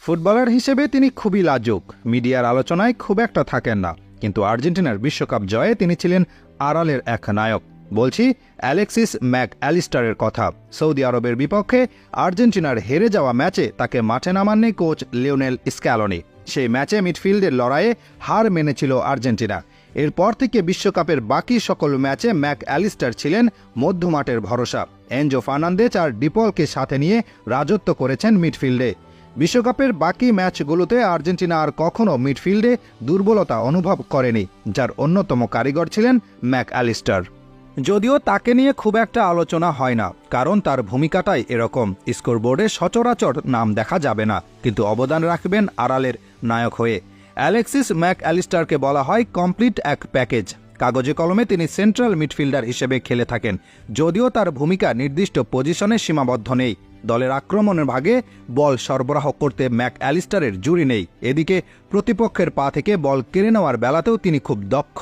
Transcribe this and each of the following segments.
Footballer হিসেবে তিনি খুবই লাজুক, মিডিয়ার আলোচনায় খুব একটা থাকেন না, কিন্তু আর্জেন্টিনার বিশ্বকাপ জয়ে তিনি ছিলেন আড়ালের এক নায়ক। বলছি অ্যালেক্সিস ম্যাক অ্যালিস্টারের কথা। সৌদি আরবের বিপক্ষে আর্জেন্টিনার হেরে যাওয়া ম্যাচে তাকে মাঠে নামাননি কোচ লিওনেল স্ক্যালোনি। সেই ম্যাচে মিডফিল্ডের লড়াইয়ে হার মেনেছিল আর্জেন্টিনা। এরপর থেকে বিশ্বকাপের বাকি সকল ম্যাচে ম্যাক অ্যালিস্টার ছিলেন মধ্যমাঠের ভরসা। এনজো ফার্নান্দেজ আর ডিপলকে সাথে নিয়ে রাজত্ব করেছেন মিডফিল্ডে। বিশ্বকাপের বাকি ম্যাচগুলোতে আর্জেন্টিনা আর কখনো মিডফিল্ডে দুর্বলতা অনুভব করেনি, যার অন্যতম কারিগর ছিলেন ম্যাক অ্যালিস্টার। যদিও তাকে নিয়ে খুব একটা আলোচনা হয় না, কারণ তার ভূমিকাটাই এরকম। স্কোরবোর্ডে সচরাচর নাম দেখা যাবে না, কিন্তু অবদান রাখবেন আড়ালের নায়ক হয়ে। অ্যালেক্সিস ম্যাক অ্যালিস্টারকে বলা হয় কমপ্লিট এক প্যাকেজ। কাগজে কলমে তিনি সেন্ট্রাল মিডফিল্ডার হিসেবে খেলে থাকেন, যদিও তার ভূমিকা নির্দিষ্ট পজিশনে সীমাবদ্ধ নেই। দলের আক্রমণের ভাগে বল সরবরাহ করতে ম্যাক অ্যালিস্টারের জুড়ি নেই। এদিকে প্রতিপক্ষের পা থেকে বল কেড়ে নেওয়ার বেলাতেও তিনি খুব দক্ষ।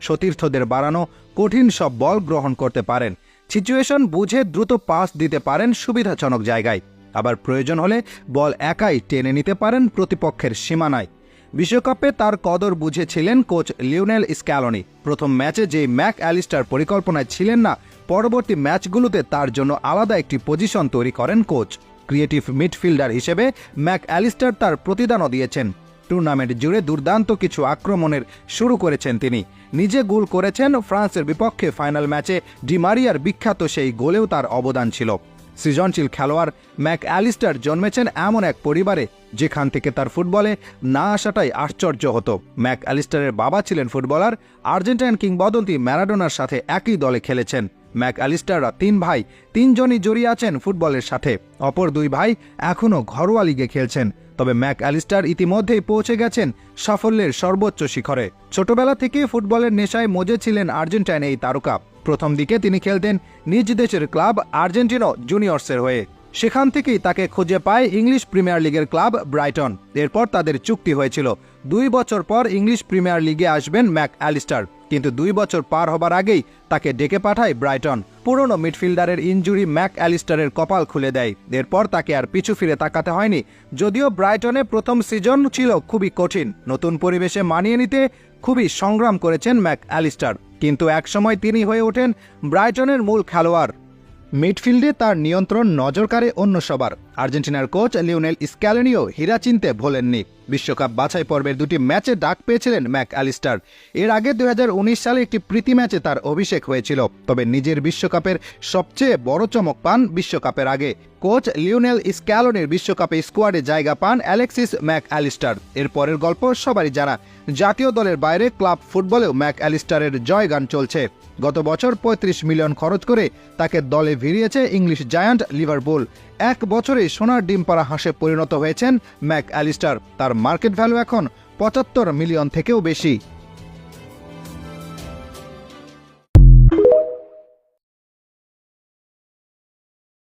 সতীর্থদের বাড়ানো কঠিন সব বল গ্রহণ করতে পারেন, সিচুয়েশন বুঝে দ্রুত পাস দিতে পারেন সুবিধাজনক জায়গায়, আবার প্রয়োজন হলে বল একাই টেনে নিতে পারেন প্রতিপক্ষের সীমানায়। বিশ্বকাপে তার কদর বুঝেছিলেন কোচ লিওনেল স্ক্যালোনি। প্রথম ম্যাচে যে ম্যাক অ্যালিস্টার পরিকল্পনায় ছিলেন না, পরবর্তী ম্যাচগুলোতে তার জন্য আলাদা একটি পজিশন তৈরি করেন কোচ। ক্রিয়েটিভ মিডফিল্ডার হিসেবে ম্যাক অ্যালিস্টার তার প্রতিদানও দিয়েছেন। টুর্নামেন্ট জুড়ে দুর্দান্ত কিছু আক্রমণের শুরু করেছেন তিনি। নিজে গোল করেছেন। ফ্রান্সের বিপক্ষে ফাইনাল ম্যাচে ডি মারিয়ার বিখ্যাত সেই গোলেও তার অবদান ছিল। সৃজনশীল খেলোয়াড় ম্যাক অ্যালিস্টার জন্মেছেন এমন এক পরিবারে যেখান থেকে তার ফুটবলে না আসাটাই আশ্চর্য হতো। ম্যাক অ্যালিস্টারের বাবা ছিলেন ফুটবলার। আর্জেন্টাইন কিংবদন্তি ম্যারাডোনার সাথে একই দলে খেলেছেন। ম্যাক অ্যালিস্টাররা 3 ভাই, 3 জনই জড়িয়ে আছেন ফুটবলের সাথে। অপর 2 ভাই এখনও ঘরোয়া লিগে খেলছেন। তবে ম্যাক অ্যালিস্টার ইতিমধ্যেই পৌঁছে গেছেন সাফল্যের সর্বোচ্চ শিখরে। ছোটবেলা থেকে ফুটবলের নেশায় মজে ছিলেন আর্জেন্টাইন এই তারকা। প্রথম দিকে তিনি খেলতেন নিজ দেশের ক্লাব আর্জেন্টিনো জুনিয়র্সের হয়ে। সেখান থেকেই তাকে খুঁজে পায় ইংলিশ প্রিমিয়ার লিগের ক্লাব ব্রাইটন। এরপর তাদের চুক্তি হয়েছিল। 2 বছর পর ইংলিশ প্রিমিয়ার লিগে আসবেন ম্যাক অ্যালিস্টার, কিন্তু 2 বছর পার হবার আগেই তাকে ডেকে পাঠায় ব্রাইটন। পুরনো মিডফিল্ডারের ইনজুরি ম্যাক অ্যালিস্টারের কপাল খুলে দেয়। এরপর তাকে আর পিছু ফিরে তাকাতে হয়নি। যদিও ব্রাইটনে প্রথম সিজন ছিল খুবই কঠিন, নতুন পরিবেশে মানিয়ে নিতে খুবই সংগ্রাম করেছেন ম্যাক অ্যালিস্টার, কিন্তু একসময় তিনি হয়ে ওঠেন ব্রাইটনের মূল খেলোয়াড়। মিডফিল্ডে তার নিয়ন্ত্রণ নজর কাড়ে অন্য সবার। আর্জেন্টিনার কোচ লিওনেল স্ক্যালোনিও হীরা চিনতে ভোলেননি। বিশ্বকাপ বাছাই পর্বের 2টি ম্যাচে ডাক পেয়েছিলেন ম্যাক অ্যালিস্টার। এর আগে 2019 সালে একটি প্রীতি ম্যাচে তার অভিষেক হয়েছিল, তবে নিজের বিশ্বকাপের সবচেয়ে বড় চমক পান বিশ্বকাপের আগে। কোচ লিওনেল স্ক্যালোনির বিশ্বকাপে স্কোয়াডে জায়গা পান অ্যালেক্সিস ম্যাক অ্যালিস্টার। এর পরের গল্প সবারই জানা। জাতীয় দলের বাইরে ক্লাব ফুটবলেও ম্যাক অ্যালিস্টারের জয়গান চলছে। গত বছর 35 মিলিয়ন খরচ করে তাকে দলে ভিড়িয়েছে ইংলিশ জায়ান্ট লিভারপুল। 1 বছরে সোনার ডিম পাড়া হাঁসে পরিণত হয়েছেন ম্যাক অ্যালিস্টার। তার মার্কেট ভ্যালু এখন 75 মিলিয়ন থেকেও বেশি।